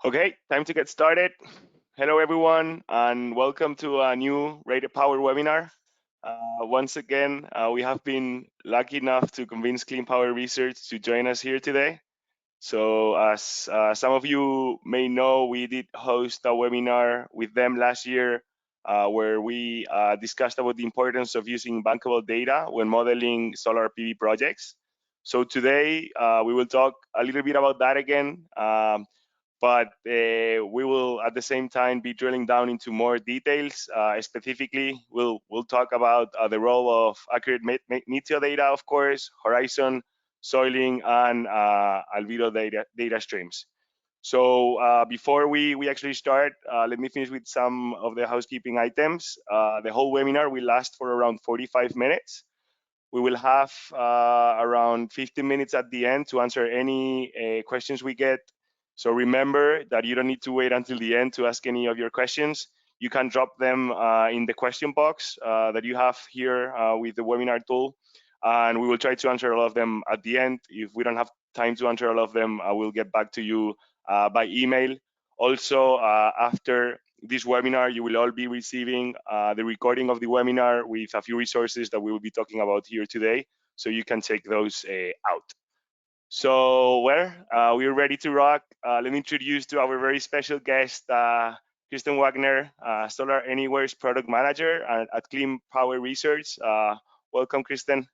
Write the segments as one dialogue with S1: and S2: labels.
S1: Okay, time to get started. Hello, everyone, and welcome to a new RatedPower webinar. Once again, we have been lucky enough to convince Clean Power Research to join us here today. So as some of you may know, we did host a webinar with them last year where we discussed about the importance of using bankable data when modeling solar PV projects. So today we will talk a little bit about that again. But we will at the same time be drilling down into more details. Specifically, we'll talk about the role of accurate meteo data, of course, horizon, soiling, and albedo data streams. So before we actually start, let me finish with some of the housekeeping items. The whole webinar will last for around 45 minutes. We will have around 15 minutes at the end to answer any questions we get. So remember that you don't need to wait until the end to ask any of your questions. You can drop them in the question box that you have here with the webinar tool, and we will try to answer all of them at the end. If we don't have time to answer all of them, I will get back to you by email. Also, after this webinar, you will all be receiving the recording of the webinar with a few resources that we will be talking about here today, so you can check those out. So, we're ready to rock. Let me introduce to our very special guest, Kristen Wagner, SolarAnywhere's product manager at Clean Power Research. Welcome, Kristen.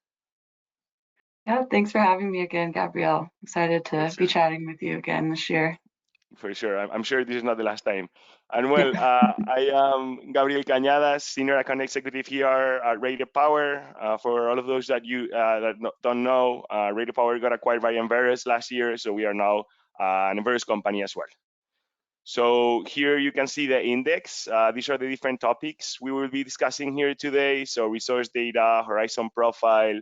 S2: Yeah, thanks for having me again, Gabriel. Excited to be chatting with you again this year.
S1: For sure. I'm sure this is not the last time. And well, I am Gabriel Cañadas, Senior Account Executive here at RatedPower. For all of those that you don't know, RatedPower got acquired by Enverus last year, so we are now an Enverus company as well. So here you can see the index. These are the different topics we will be discussing here today. So resource data, horizon profile,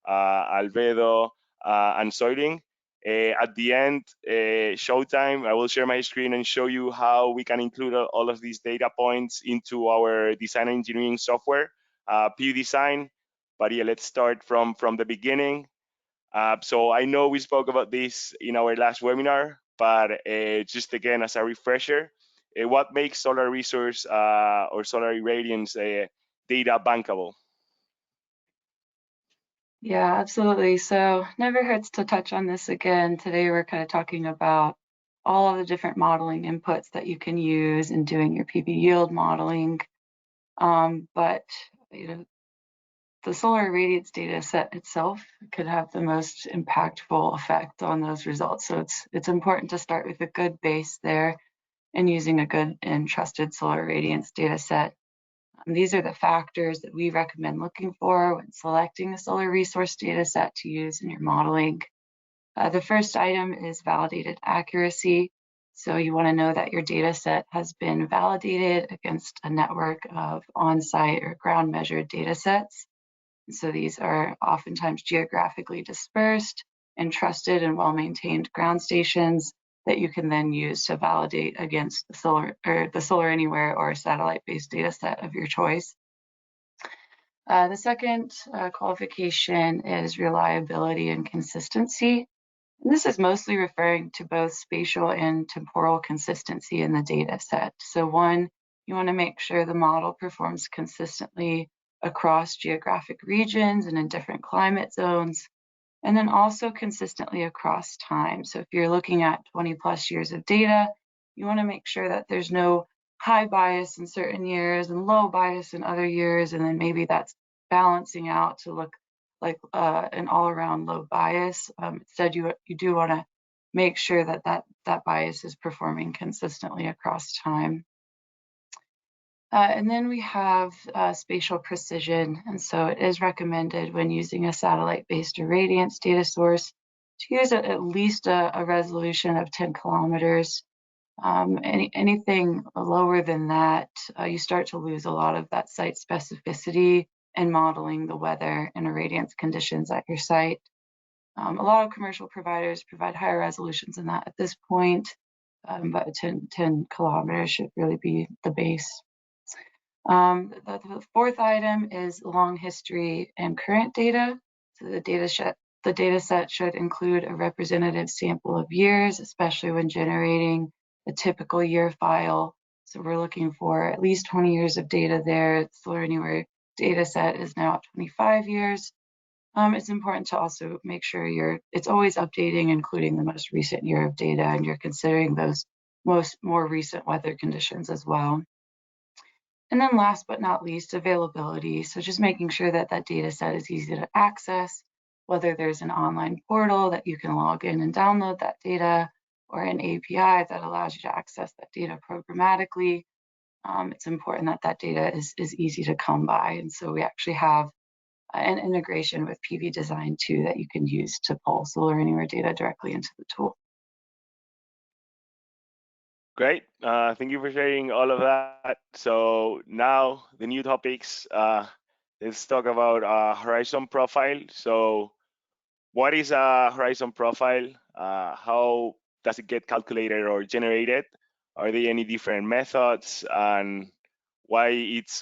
S1: albedo, and soiling. At the end, showtime, I will share my screen and show you how we can include all of these data points into our design engineering software, pvDesign. But yeah, let's start from the beginning. So I know we spoke about this in our last webinar, but just again, as a refresher, what makes solar resource or solar irradiance data bankable?
S2: Yeah, absolutely. So never hurts to touch on this again. Today we're kind of talking about all of the different modeling inputs that you can use in doing your PV yield modeling. But the solar irradiance data set itself could have the most impactful effect on those results. So it's important to start with a good base there and using a good and trusted solar irradiance data set. These are the factors that we recommend looking for when selecting a solar resource data set to use in your modeling. The first item is validated accuracy. So you want to know that your data set has been validated against a network of on-site or ground measured data sets. So these are oftentimes geographically dispersed and trusted and well-maintained ground stations that you can then use to validate against the SolarAnywhere or satellite-based data set of your choice. The second qualification is reliability and consistency. And this is mostly referring to both spatial and temporal consistency in the data set. So one, you want to make sure the model performs consistently across geographic regions and in different climate zones, and then also consistently across time. So if you're looking at 20 plus years of data, you want to make sure that there's no high bias in certain years and low bias in other years, and then maybe that's balancing out to look like an all-around low bias. Instead, you do want to make sure that that bias is performing consistently across time. And then we have spatial precision. And so it is recommended when using a satellite-based irradiance data source to use at least a resolution of 10 kilometers. Anything lower than that, you start to lose a lot of that site specificity in modeling the weather and irradiance conditions at your site. A lot of commercial providers provide higher resolutions than that at this point, but 10 kilometers should really be the base. The fourth item is long history and current data. So the data set should include a representative sample of years, especially when generating a typical year file. So we're looking for at least 20 years of data there. The SolarAnywhere data set is now at 25 years. It's important to also make sure it's always updating, including the most recent year of data, and you're considering those more recent weather conditions as well. And then last but not least, availability. So just making sure that that data set is easy to access, whether there's an online portal that you can log in and download that data, or an API that allows you to access that data programmatically. It's important that that data is easy to come by. And so we actually have an integration with pvDesign too that you can use to pull SolarAnywhere data directly into the tool.
S1: Great. Thank you for sharing all of that. So now the new topics. Let's talk about horizon profile. So what is a horizon profile? How does it get calculated or generated? Are there any different methods? And why it's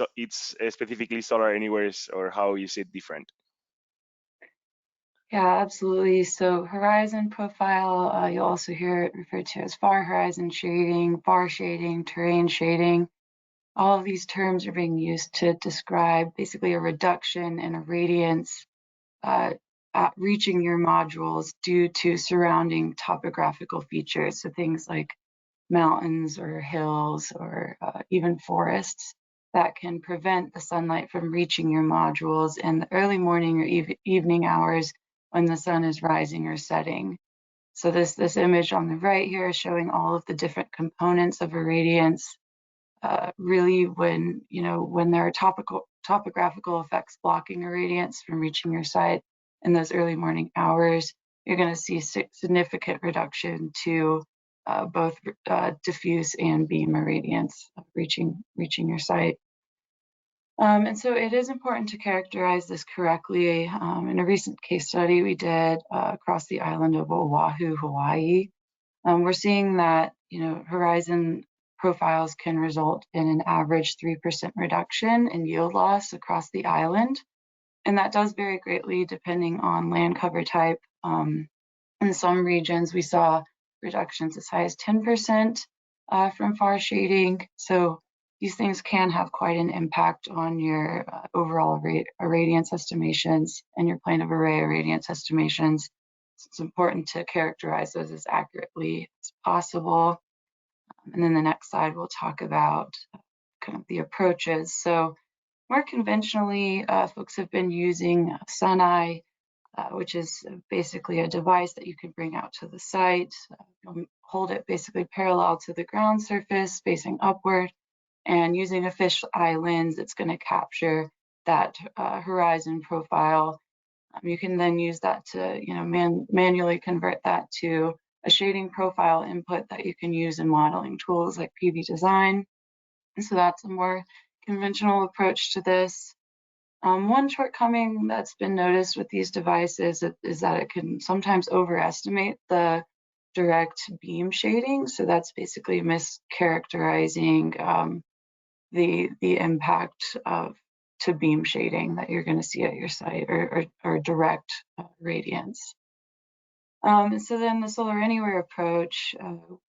S1: specifically SolarAnywhere's, or how is it different?
S2: Yeah, absolutely. So horizon profile, you'll also hear it referred to as far horizon shading, far shading, terrain shading. All of these terms are being used to describe basically a reduction in irradiance at reaching your modules due to surrounding topographical features. So things like mountains or hills or even forests that can prevent the sunlight from reaching your modules in the early morning or evening hours when the sun is rising or setting. So this image on the right here is showing all of the different components of irradiance. Really, when there are topographical effects blocking irradiance from reaching your site in those early morning hours, you're going to see significant reduction to both diffuse and beam irradiance reaching your site. And so it is important to characterize this correctly. In a recent case study we did across the island of Oahu, Hawaii, we're seeing that horizon profiles can result in an average 3% reduction in yield loss across the island. And that does vary greatly depending on land cover type. In some regions, we saw reductions as high as 10% from far shading. So these things can have quite an impact on your overall irradiance estimations and your plane of array irradiance estimations. So it's important to characterize those as accurately as possible. And then the next slide, we'll talk about kind of the approaches. So more conventionally, folks have been using SunEye, which is basically a device that you can bring out to the site. You'll hold it basically parallel to the ground surface, facing upward, and using a fisheye lens, it's going to capture that horizon profile. You can then use that to manually convert that to a shading profile input that you can use in modeling tools like pvDesign. And so that's a more conventional approach to this. One shortcoming that's been noticed with these devices is that it can sometimes overestimate the direct beam shading. So that's basically mischaracterizing the impact to beam shading that you're going to see at your site, or direct radiance. So then the SolarAnywhere approach,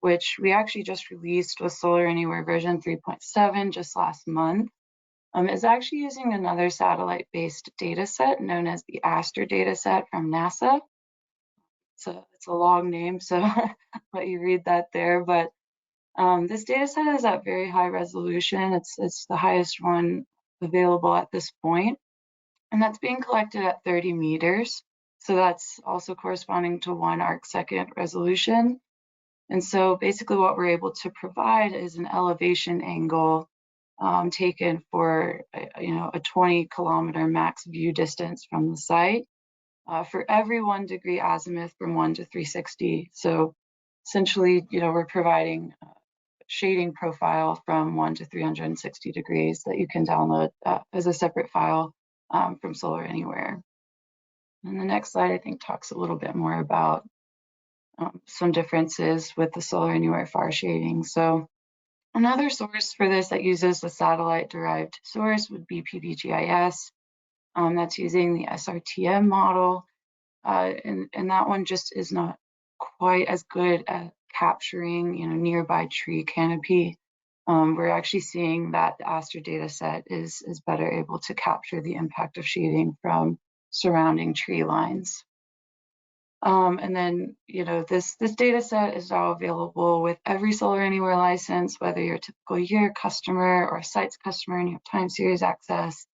S2: which we actually just released with SolarAnywhere version 3.7 just last month, is actually using another satellite-based data set known as the ASTER data set from NASA. So it's a long name, so I'll let you read that there. But this data set is at very high resolution. It's the highest one available at this point, and that's being collected at 30 meters. So that's also corresponding to 1 arcsecond resolution. And so basically what we're able to provide is an elevation angle taken for a 20-kilometer max view distance from the site for every 1 degree azimuth from 1 to 360. So essentially, we're providing shading profile from 1 to 360 degrees that you can download as a separate file from SolarAnywhere. And the next slide, I think, talks a little bit more about some differences with the SolarAnywhere far shading. So another source for this that uses the satellite-derived source would be pvGIS. That's using the SRTM model. And that one just is not quite as good at capturing, nearby tree canopy, we're actually seeing that the Aster data set is better able to capture the impact of shading from surrounding tree lines. And then, this data set is now available with every SolarAnywhere license, whether you're a typical year customer or a sites customer and you have time series access.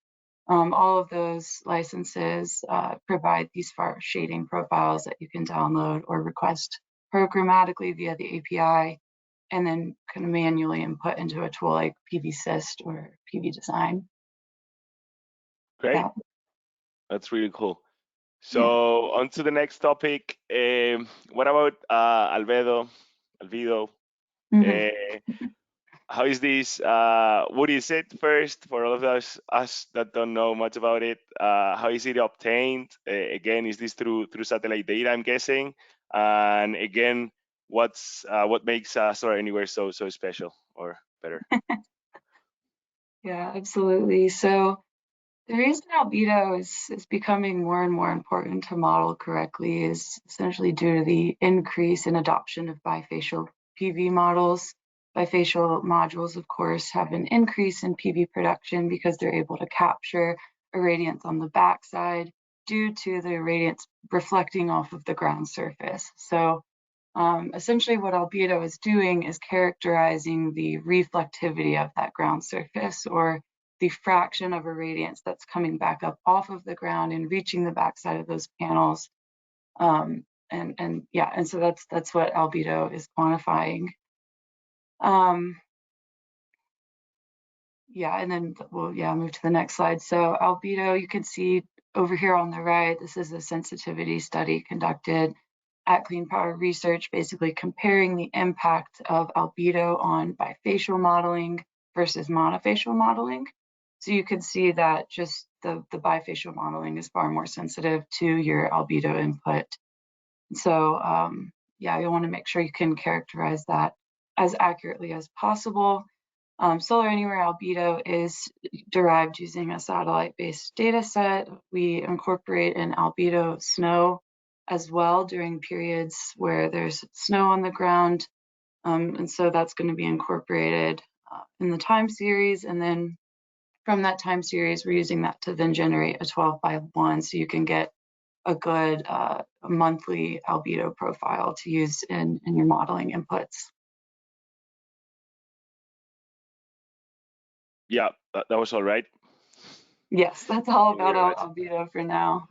S2: All of those licenses provide these far shading profiles that you can download or request programmatically via the API, and then kind of manually input into a tool like pvSys or pvDesign.
S1: Great.
S2: Yeah.
S1: That's really cool. So on to the next topic. What about albedo?
S2: Mm-hmm.
S1: How is this? What is it first for all of us that don't know much about it? How is it obtained? Again, is this through satellite data? I'm guessing. And again, what makes SolarAnywhere so special or better?
S2: Yeah, absolutely. So the reason albedo is becoming more and more important to model correctly is essentially due to the increase in adoption of bifacial PV models. Bifacial modules, of course, have an increase in PV production because they're able to capture irradiance on the backside due to the irradiance reflecting off of the ground surface. So essentially what albedo is doing is characterizing the reflectivity of that ground surface, or the fraction of irradiance that's coming back up off of the ground and reaching the backside of those panels. And so that's what albedo is quantifying. And then we'll move to the next slide. So albedo, you can see over here on the right, this is a sensitivity study conducted at Clean Power Research, basically comparing the impact of albedo on bifacial modeling versus monofacial modeling. So you can see that just the bifacial modeling is far more sensitive to your albedo input. So you want to make sure you can characterize that as accurately as possible. SolarAnywhere albedo is derived using a satellite-based data set. We incorporate an albedo snow as well during periods where there's snow on the ground. And so that's going to be incorporated in the time series. And then from that time series, we're using that to then generate a 12x1 so you can get a good monthly albedo profile to use in your modeling inputs.
S1: Yeah, that was all right.
S2: Yes, that's all
S1: Thank you
S2: about
S1: very much.
S2: albedo for now.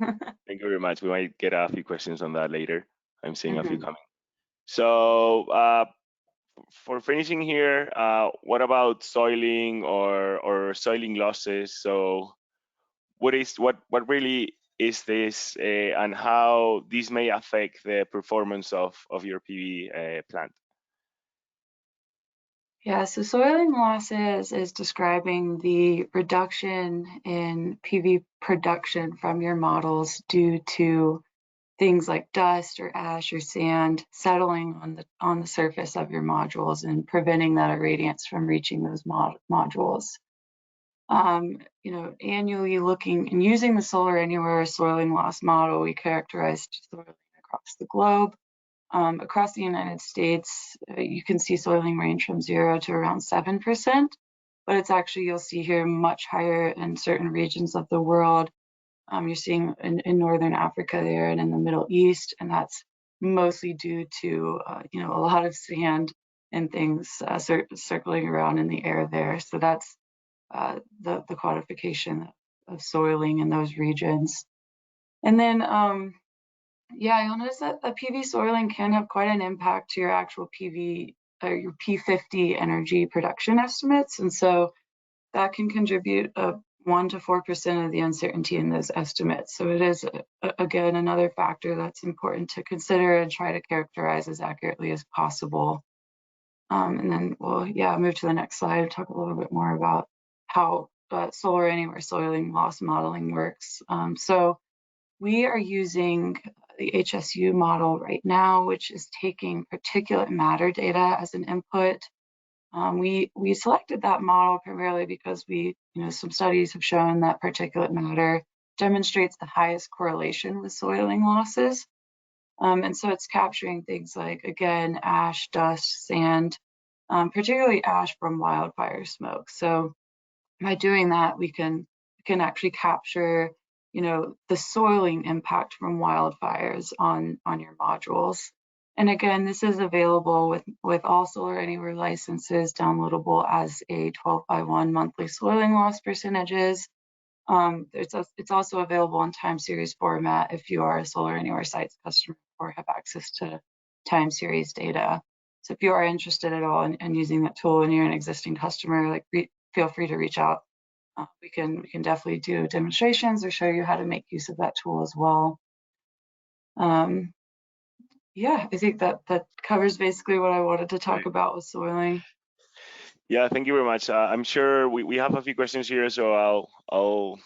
S1: Thank you very much. We might get a few questions on that later. I'm seeing a few
S2: Mhm.
S1: coming. So for finishing here, what about soiling or soiling losses? So what really is this, and how this may affect the performance of your PV plant?
S2: Yeah, so soiling losses is describing the reduction in PV production from your models due to things like dust or ash or sand settling on the surface of your modules and preventing that irradiance from reaching those modules. Annually looking and using the SolarAnywhere soiling loss model, we characterized soiling across the globe. Across the United States, you can see soiling range from 0 to around 7%, but it's actually, you'll see here, much higher in certain regions of the world. You're seeing in Northern Africa there and in the Middle East, and that's mostly due to, a lot of sand and things circling around in the air there. So that's the quantification of soiling in those regions. And then you'll notice that the PV soiling can have quite an impact to your actual PV or your P50 energy production estimates. And so that can contribute 1 to 4% of the uncertainty in those estimates. So it is, again, another factor that's important to consider and try to characterize as accurately as possible. And then we'll move to the next slide, talk a little bit more about how SolarAnywhere soiling loss modeling works. So we are using the HSU model right now, which is taking particulate matter data as an input. We selected that model primarily because some studies have shown that particulate matter demonstrates the highest correlation with soiling losses. And so it's capturing things like, again, ash, dust, sand, particularly ash from wildfire smoke. So by doing that, we can actually capture, the soiling impact from wildfires on your modules. And again, this is available with all SolarAnywhere licenses, downloadable as a 12x1 monthly soiling loss percentages. It's also available in time series format if you are a SolarAnywhere sites customer or have access to time series data. So if you are interested at all in using that tool and you're an existing customer, feel free to reach out. We can definitely do demonstrations or show you how to make use of that tool as well. Yeah, I think that covers basically what I wanted to talk about with soiling.
S1: Yeah, thank you very much. I'm sure we have a few questions here, so I'll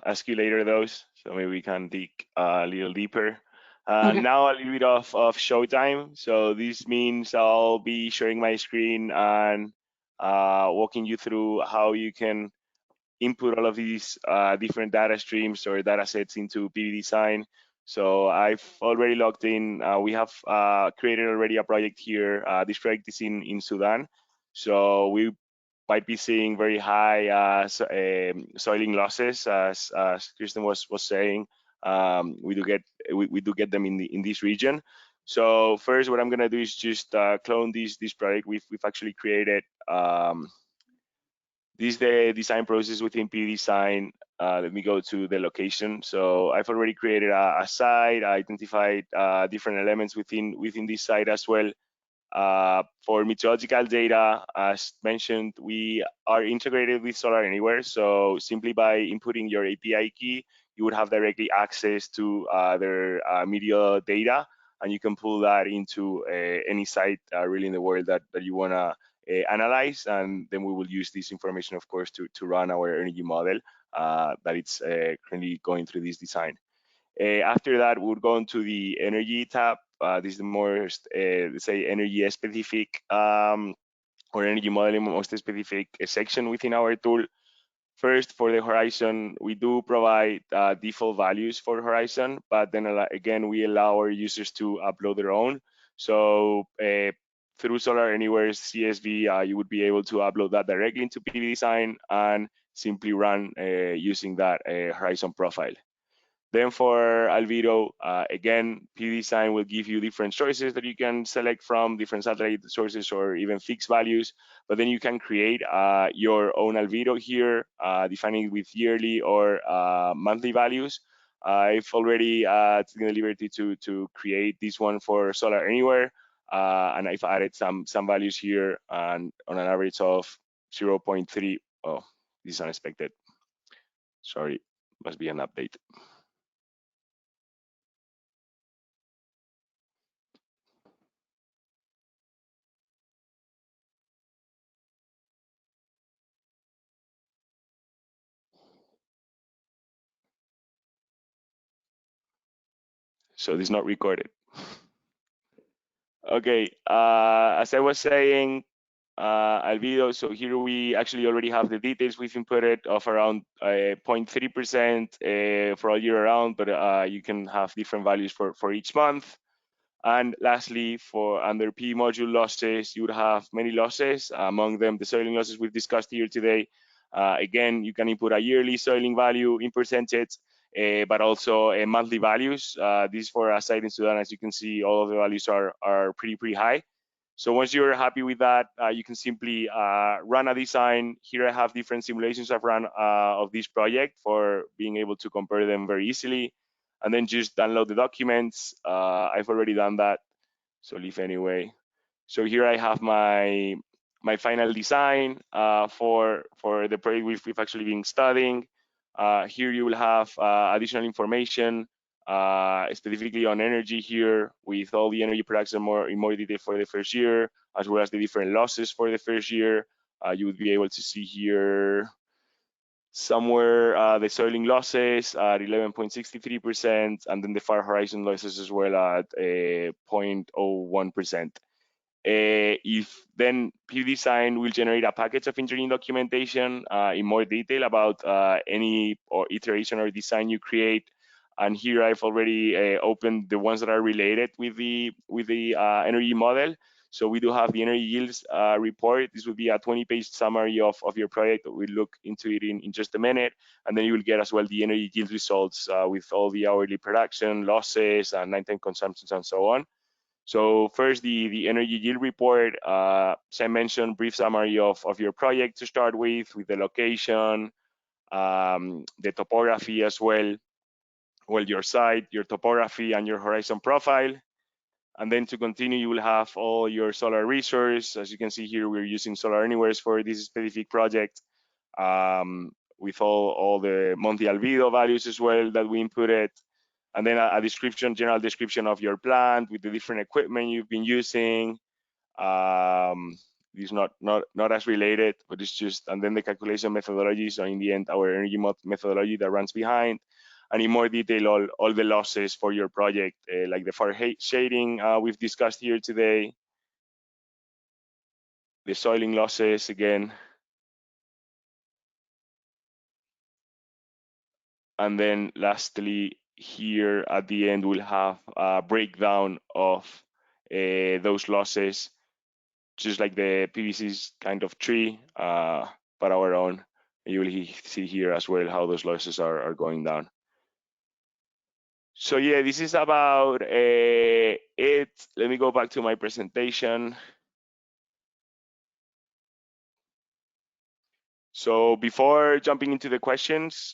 S1: ask you later those, so maybe we can dig a little deeper.
S2: Okay.
S1: Now a little bit of showtime. So this means I'll be sharing my screen and walking you through how you can input all of these different data streams or data sets into pvDesign. So I've already logged in. We have created already a project here. This project is in Sudan. So we might be seeing very high soiling losses, as Kristen was saying. We do get them in this region. So first, what I'm gonna do is just clone this project we've actually created. This is the design process within pvDesign. Let me go to the location. So I've already created a site, identified different elements within this site as well. For meteorological data, as mentioned, we are integrated with SolarAnywhere. So simply by inputting your API key, you would have directly access to their meteor data, and you can pull that into any site really in the world that you want to analyze. And then we will use this information, of course, to run our energy model that it's currently going through this design. After that, we'll go into the energy tab. This is the more, let's say, energy specific or energy modeling most specific section within our tool. First, for the horizon, we do provide default values for horizon, but then again, we allow our users to upload their own. So through SolarAnywhere's CSV, you would be able to upload that directly into pvDesign and simply run using that horizon profile. Then for albedo, again, pvDesign will give you different choices that you can select from, different satellite sources or even fixed values. But then you can create your own albedo here, defining it with yearly or monthly values. I've already taken the liberty to create this one for SolarAnywhere, and I've added some values here and on an average of 0.3. Oh, this is unexpected. Sorry, must be an update. So this is not recorded. Okay, as I was saying, albedo, so here we actually already have the details we've inputted of around 0.3% for all year around, but you can have different values for each month. And lastly, for under P module losses, you would have many losses, among them the soiling losses we've discussed here today. Again, you can input a yearly soiling value in percentage, but also monthly values. This is for a site in Sudan. As you can see, all of the values are pretty high. So once you're happy with that, you can simply run a design. Here I have different simulations I've run of this project for being able to compare them very easily. And then just download the documents. I've already done that, so leave anyway. So here I have my final design for the project we've actually been studying. Here you will have additional information specifically on energy here, with all the energy production in more detail for the first year, as well as the different losses for the first year. You would be able to see here somewhere the soiling losses at 11.63%, and then the far horizon losses as well at 0.01%. If then pvDesign will generate a package of engineering documentation in more detail about any or iteration or design you create, And here I've already opened the ones that are related with the energy model. So we do have the energy yields report. This will be a 20-page summary of your project. We'll look into it in just a minute. And then you will get as well the energy yield results with all the hourly production, losses, and nighttime consumptions, and so on. So first, the energy yield report. As I mentioned, brief summary of your project to start with the location, the topography as well, your site, your topography, and your horizon profile. And then to continue, you will have all your solar resource. As you can see here, we're using SolarAnywhere for this specific project, with all the monthly albedo values as well that we inputted. And then a description, general description of your plant with the different equipment you've been using. This is not as related, but it's just, and then the calculation methodology. So in the end, our energy methodology that runs behind, and in more detail, all the losses for your project, like the far shading we've discussed here today, the soiling losses again, and then lastly here at the end we'll have a breakdown of those losses, just like the PVC's kind of tree, but our own. You will see here as well how those losses are going down. So yeah, this is about it. Let me go back to my presentation. So before jumping into the questions,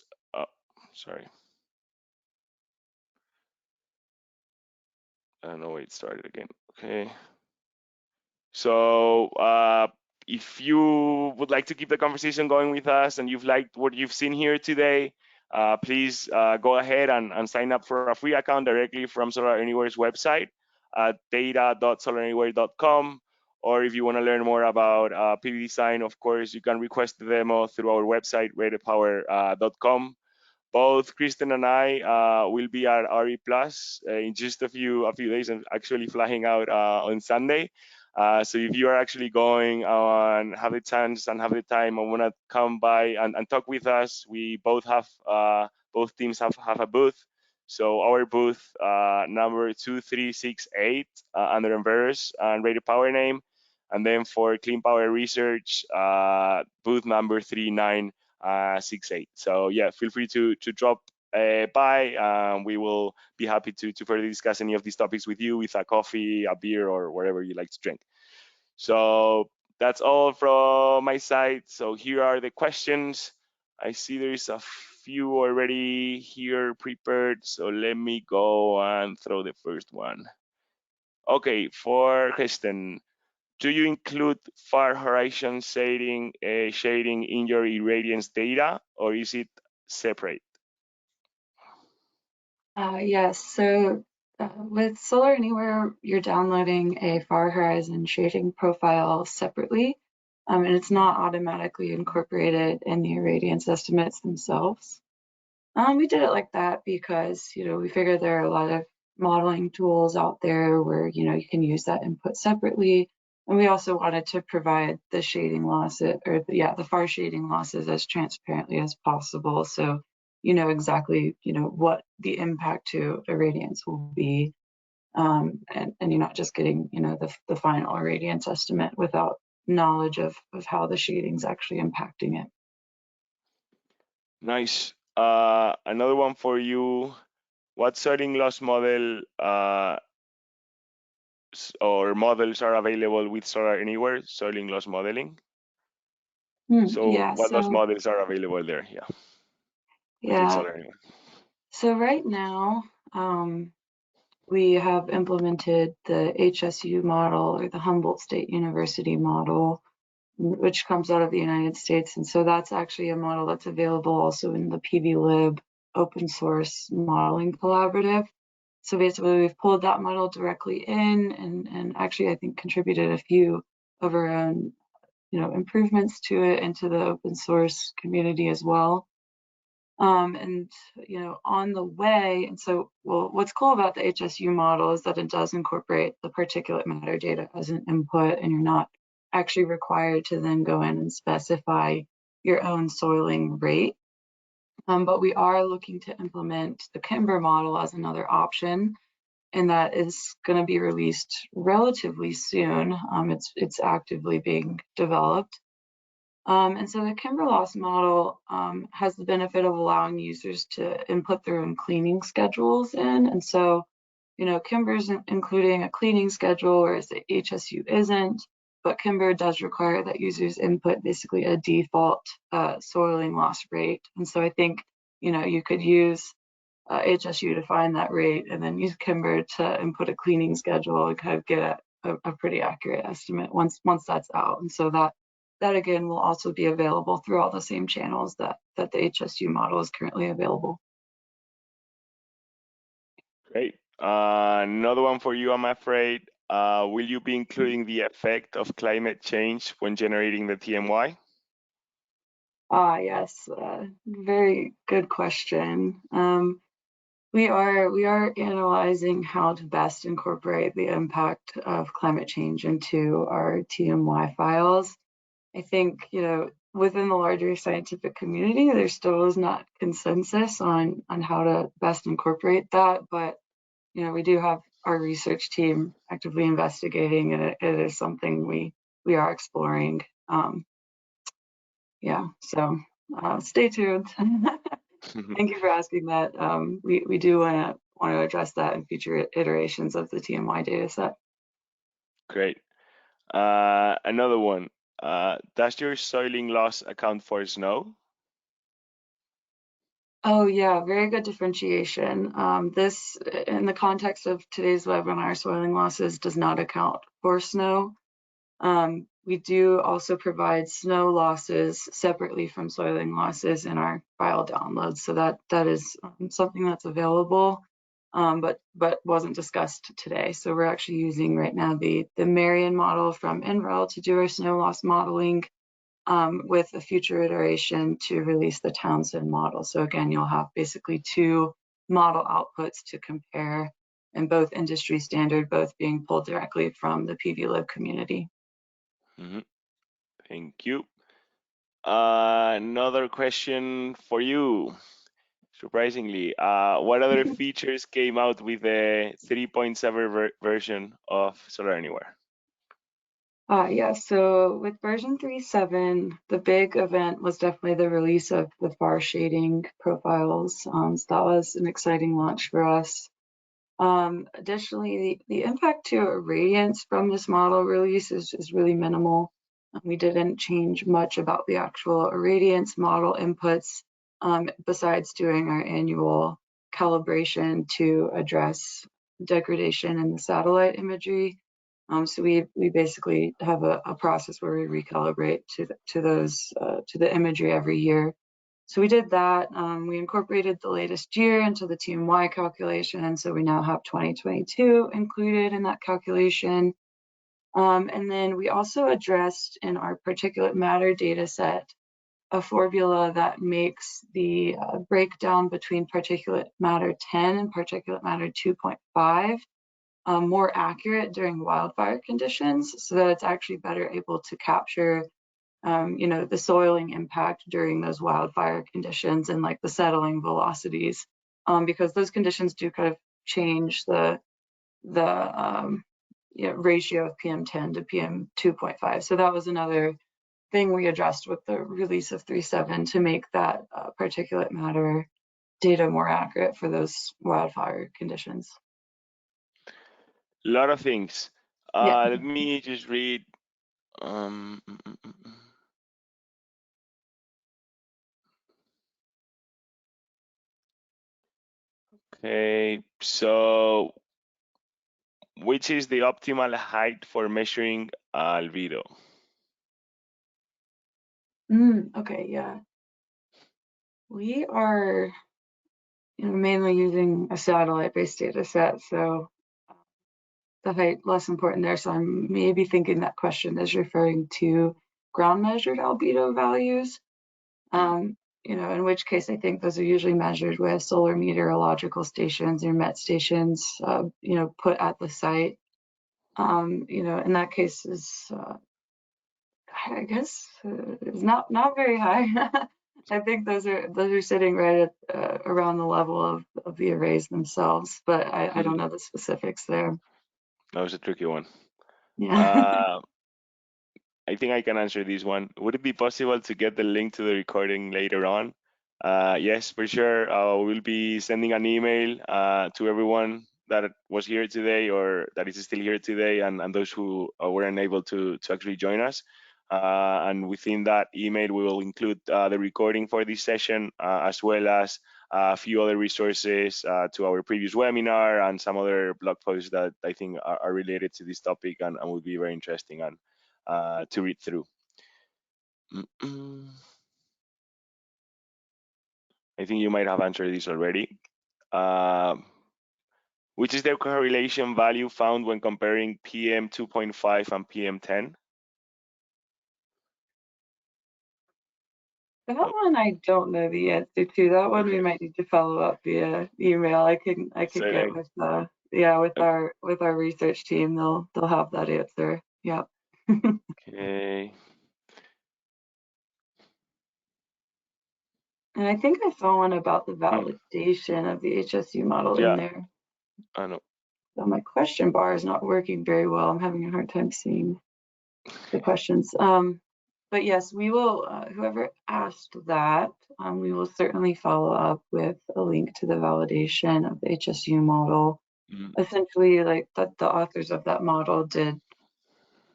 S1: sorry. I don't know why it started again. Okay. So if you would like to keep the conversation going with us and you've liked what you've seen here today, please go ahead and sign up for a free account directly from SolarAnywhere's website at data.solaranywhere.com. Or if you want to learn more about pvDesign, of course, you can request the demo through our website, RatedPower.com. Both Kristen and I will be at RE Plus in just a few days. I'm actually flying out on Sunday. So if you are actually going and have the chance and have the time and want to come by and talk with us, we both have both teams have a booth. So our booth number 2368 under inverters and RatedPower name, and then for Clean Power Research booth number 3968. So yeah, feel free to drop by. We will be happy to further discuss any of these topics with you with a coffee, a beer, or whatever you like to drink. So that's all from my side. So here are the questions. I see there is a few already here prepared. So let me go and throw the first one. Okay, for Kristen, do you include far horizon shading in your irradiance data, or is it separate?
S2: Yes, so with SolarAnywhere, you're downloading a far horizon shading profile separately, and it's not automatically incorporated in the irradiance estimates themselves. We did it like that because, we figured there are a lot of modeling tools out there where, you can use that input separately. And we also wanted to provide the shading losses, the far shading losses as transparently as possible. So you know exactly, what the impact to irradiance will be. And you're not just getting, the final irradiance estimate without knowledge of how the shading's actually impacting it.
S1: Nice. Another one for you. What soiling loss model or models are available with SolarAnywhere soiling loss modeling? So what loss models are available there? With SolarAnywhere.
S2: So right now, we have implemented the HSU model, or the Humboldt State University model, which comes out of the United States. And so that's actually a model that's available also in the pvLib open source modeling collaborative. So basically we've pulled that model directly in and actually I think contributed a few of our own, improvements to it into the open source community as well. And on the way, and so what's cool about the HSU model is that it does incorporate the particulate matter data as an input, and you're not actually required to then go in and specify your own soiling rate. But we are looking to implement the Kimber model as another option, and that is going to be released relatively soon. It's actively being developed. And so the Kimber loss model has the benefit of allowing users to input their own cleaning schedules in. And so, Kimber's including a cleaning schedule, whereas the HSU isn't. But Kimber does require that users input basically a default soiling loss rate. And so I think, you could use HSU to find that rate and then use Kimber to input a cleaning schedule and kind of get a pretty accurate estimate once that's out. And so that again will also be available through all the same channels that the HSU model is currently available.
S1: Great. Another one for you, I'm afraid. Will you be including the effect of climate change when generating the TMY?
S2: Yes, very good question. We are analyzing how to best incorporate the impact of climate change into our TMY files. I think, within the larger scientific community, there still is not consensus on how to best incorporate that, but we do have our research team actively investigating, and it is something we are exploring. So stay tuned. Thank you for asking that. We do want to address that in future iterations of the TMY dataset.
S1: Great. Another one. Does your soiling loss account for snow?
S2: Oh yeah, very good differentiation. This, in the context of today's webinar, soiling losses does not account for snow. We do also provide snow losses separately from soiling losses in our file downloads, so that is something that's available, but wasn't discussed today. So we're actually using right now the Marion model from NREL to do our snow loss modeling, with a future iteration to release the Townsend model. So again, you'll have basically two model outputs to compare, and both industry standard, both being pulled directly from the pvLib community.
S1: Thank you. Another question for you. Surprisingly, what other features came out with the 3.7 version of SolarAnywhere?
S2: So with version 3.7, the big event was definitely the release of the far shading profiles. So that was an exciting launch for us. Additionally, the impact to irradiance from this model release is really minimal. We didn't change much about the actual irradiance model inputs, besides doing our annual calibration to address degradation in the satellite imagery. So we basically have a process where we recalibrate to the imagery every year. So we did that. We incorporated the latest year into the TMY calculation, and so we now have 2022 included in that calculation. And then we also addressed in our particulate matter data set a formula that makes the breakdown between particulate matter 10 and particulate matter 2.5 more accurate during wildfire conditions, so that it's actually better able to capture the soiling impact during those wildfire conditions and like the settling velocities, because those conditions do kind of change the ratio of PM10 to PM2.5. So that was another thing we addressed with the release of 3.7 to make that particulate matter data more accurate for those wildfire conditions.
S1: A lot of things. Let me just read. Okay, so which is the optimal height for measuring albedo?
S2: Okay, yeah. We are mainly using a satellite-based data set, so the height less important there. So I'm maybe thinking that question is referring to ground measured albedo values. In which case I think those are usually measured with solar meteorological stations or MET stations, put at the site. In that case is, I guess, is not very high. I think those are sitting right at around the level of the arrays themselves, but I
S1: Mm,
S2: don't know the specifics there.
S1: that was a tricky one.
S2: Yeah.
S1: Uh, I think I can answer this one. Would it be possible to get the link to the recording later on? Yes, for sure. We'll be sending an email to everyone that was here today or that is still here today, and those who were unable to actually join us. And within that email, we will include the recording for this session, as well as a few other resources to our previous webinar and some other blog posts that I think are related to this topic and will be very interesting and to read through. I think you might have answered this already. Uh, which is the correlation value found when comparing PM 2.5 and PM 10?
S2: That
S1: Oh,
S2: one I don't know the answer to. That one we
S1: okay.
S2: might need to follow up via email. I could
S1: So,
S2: get with yeah with
S1: uh,
S2: our research team. They'll have that answer. Yep.
S1: okay.
S2: And I think I saw one about the
S1: Mm,
S2: validation of the HSU model in
S1: yeah,
S2: there.
S1: I know.
S2: So my question bar is not working very well. I'm having a hard time seeing the questions. But yes, we will, whoever asked that, we will certainly follow up with a link to the validation of the HSU model.
S1: Mm,
S2: Essentially, like the authors of that model did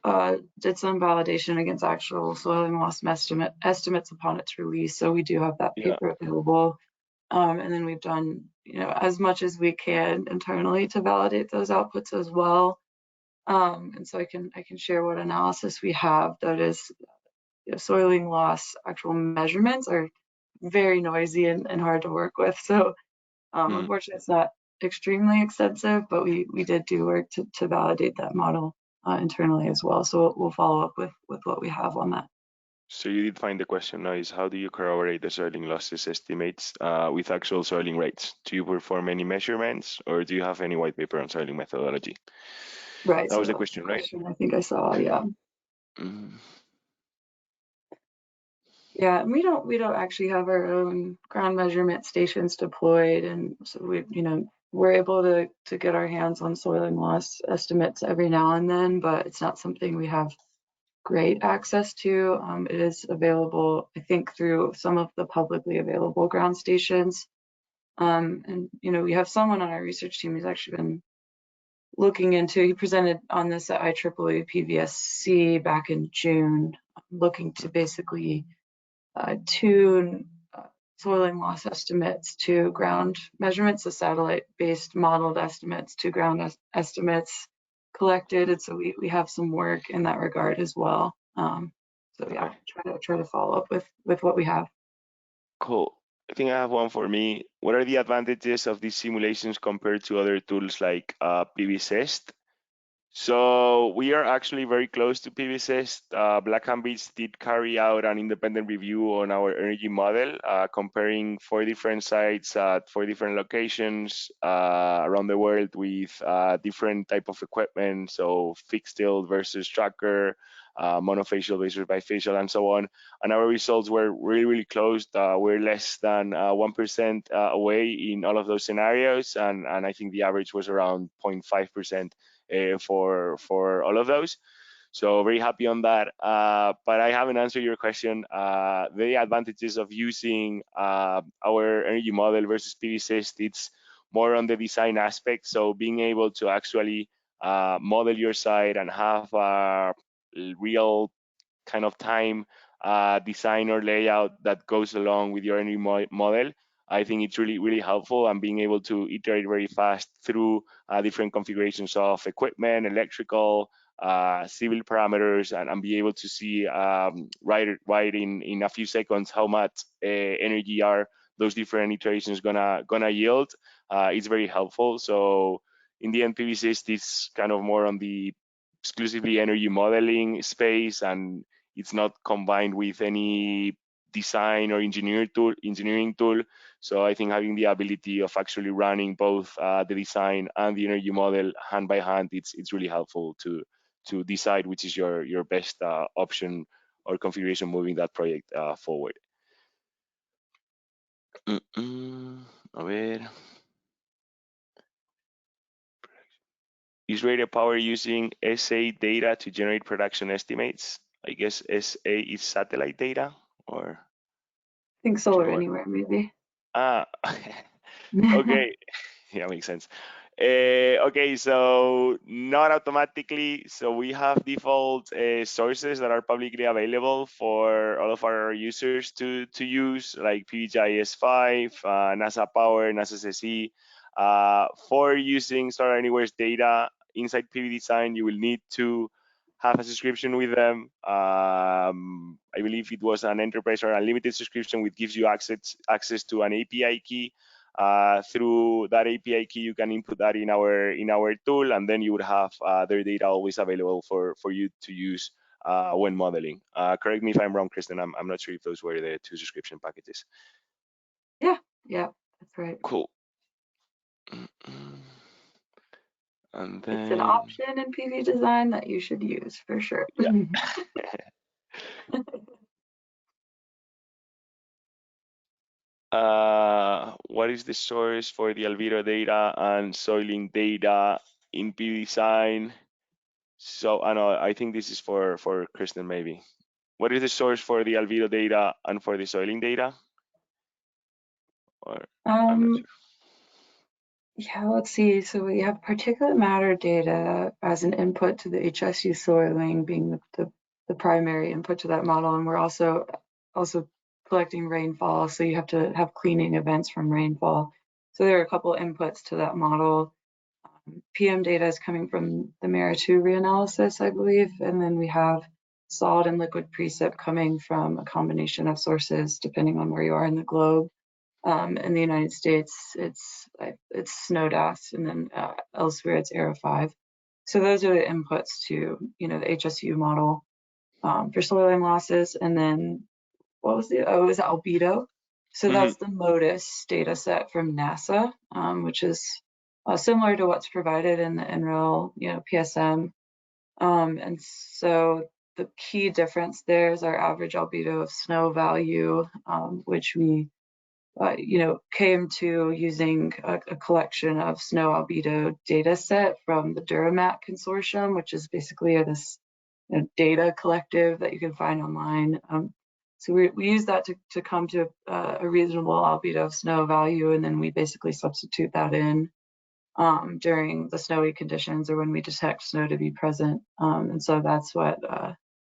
S2: some validation against actual soiling loss estimates upon its release. So we do have that
S1: yeah.
S2: paper available. And then we've done, as much as we can internally to validate those outputs as well. And so I can share what analysis we have that is soiling loss actual measurements are very noisy and hard to work with. So
S1: Mm.
S2: unfortunately, it's not extremely extensive, but we did do work to validate that model internally as well. So we'll follow up with what we have on that.
S1: So you did find the question now is how do you corroborate the soiling losses estimates with actual soiling rates? Do you perform any measurements or do you have any white paper on soiling methodology?
S2: Right.
S1: That
S2: So
S1: was the
S2: that was the
S1: question, right?
S2: question I think I saw. Yeah.
S1: Mm,
S2: Yeah, and we don't actually have our own ground measurement stations deployed, and so we're able to get our hands on soil and loss estimates every now and then, but it's not something we have great access to. It is available, I think, through some of the publicly available ground stations. And we have someone on our research team who's actually been looking into. He presented on this at IEEE PVSC back in June, looking to basically tune soiling loss estimates to ground measurements, the satellite-based modeled estimates to ground estimates collected. And so we have some work in that regard as well. So
S1: okay.
S2: yeah, try to follow up with what we have.
S1: Cool. I think I have one for me. What are the advantages of these simulations compared to other tools like pvSest? So we are actually very close to pvSest. Black & Beach did carry out an independent review on our energy model, comparing 4 different sites at 4 different locations around the world with different type of equipment. So fixed tilt versus tracker, monofacial versus bifacial, and so on. And our results were really, really close. We're less than 1% away in all of those scenarios, and I think the average was around 0.5%. For all of those. So very happy on that. But I haven't answered your question. The advantages of using our energy model versus pvSys, it's more on the design aspect. So being able to actually model your site and have a real kind of time design or layout that goes along with your energy model, I think it's really, really helpful, and being able to iterate very fast through different configurations of equipment, electrical, civil parameters, and be able to see right in a few seconds how much energy are those different iterations gonna yield. It's very helpful. So in the end, PVC is kind of more on the exclusively energy modeling space, and it's not combined with any design or engineering tool. So I think having the ability of actually running both the design and the energy model hand by hand, it's really helpful to decide which is your best option or configuration moving that project forward. A ver. Is RatedPower using SA data to generate production estimates? I guess SA is satellite data, or
S2: I think
S1: not sure what.
S2: SolarAnywhere maybe.
S1: Ah, okay. Yeah, makes sense. Okay, so not automatically. So we have default sources that are publicly available for all of our users to use, like PVGIS5, NASA Power, NASA CC. For using SolarAnywhere's data inside pvDesign, you will need to have a subscription with them. I believe it was an enterprise or unlimited subscription, which gives you access to an API key. Through that API key, you can input that in our tool, and then you would have their data always available for you to use when modeling. Correct me if I'm wrong, Kristen. I'm not sure if those were the two subscription packages.
S2: Yeah, that's right.
S1: Cool. And
S2: It's an
S1: then
S2: option in pvDesign that you should use for sure.
S1: yeah. What is the source for the albedo data and soiling data in pvDesign? So I know, I think this is for Kristen maybe. What is the source for the albedo data and for the soiling data? Or I'm not
S2: Um,
S1: sure.
S2: yeah, let's see. So we have particulate matter data as an input to the HSU soiling being the primary input to that model, and we're also collecting rainfall. So you have to have cleaning events from rainfall. So there are a couple inputs to that model. PM data is coming from the MERA2 reanalysis, I believe, and then we have solid and liquid precip coming from a combination of sources depending on where you are in the globe. In the United States, it's SNODAS, and then elsewhere it's ERA5. So those are the inputs to the HSU model for soil line losses. And then what was it was albedo. So
S1: Mhm.
S2: that's the MODIS data set from NASA, which is similar to what's provided in the NREL, PSM. And so the key difference there is our average albedo of snow value, which we came to using a collection of snow albedo data set from the Duramat consortium, which is basically this data collective that you can find online. So we use that to come to a reasonable albedo of snow value, and then we basically substitute that in during the snowy conditions or when we detect snow to be present. And so that's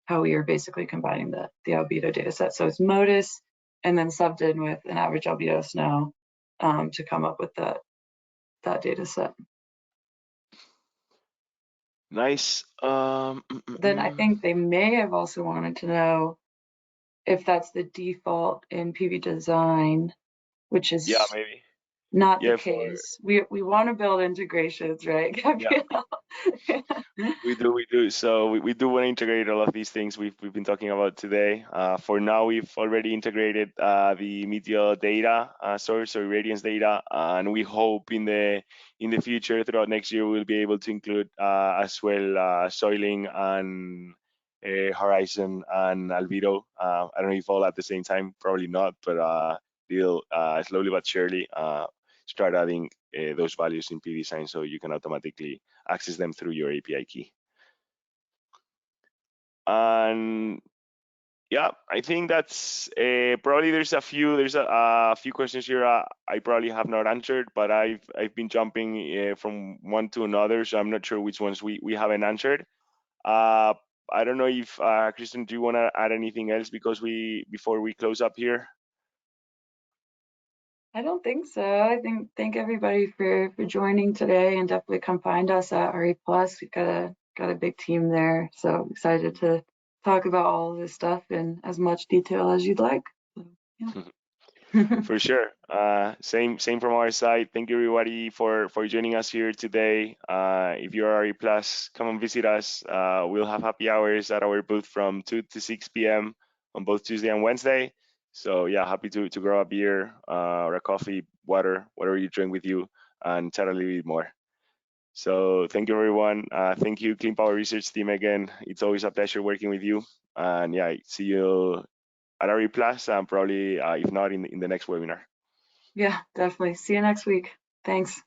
S2: how we are basically combining the albedo data set. So it's MODIS and then subbed in with an average albedo of snow to come up with that data set.
S1: Nice.
S2: Then I think they may have also wanted to know if that's the default in pvDesign, which
S1: Yeah,
S2: is
S1: maybe.
S2: not the
S1: Yeah,
S2: case. We want to build integrations, right,
S1: yeah,
S2: Gabriel?
S1: we do. So we do want to integrate all of these things we've been talking about today. For now, we've already integrated the meteo data source or irradiance data, and we hope in the future, throughout next year, we'll be able to include as well soiling and horizon and albedo. I don't know if all at the same time, probably not, but we'll slowly but surely start adding those values in pvDesign so you can automatically access them through your API key. And yeah, I think that's probably there's a few questions here I probably have not answered, but I've been jumping from one to another, so I'm not sure which ones we haven't answered. Uh, I don't know if Kristen, do you want to add anything else before we close up here?
S2: I don't think so. I think thank everybody for joining today, and definitely come find us at RE Plus. We've got a big team there, so excited to talk about all of this stuff in as much detail as you'd like. So, yeah.
S1: For sure. Same from our side. Thank you everybody for joining us here today. If you're RE Plus, come and visit us. We'll have happy hours at our booth from 2 to 6 p.m. on both Tuesday and Wednesday. So yeah, happy to grab a beer or a coffee, water, whatever you drink with you, and chat a little bit more. So thank you everyone. Thank you Clean Power Research team again. It's always a pleasure working with you. And yeah, see you at RE Plus and probably if not in the next webinar.
S2: Yeah, definitely. See you next week. Thanks.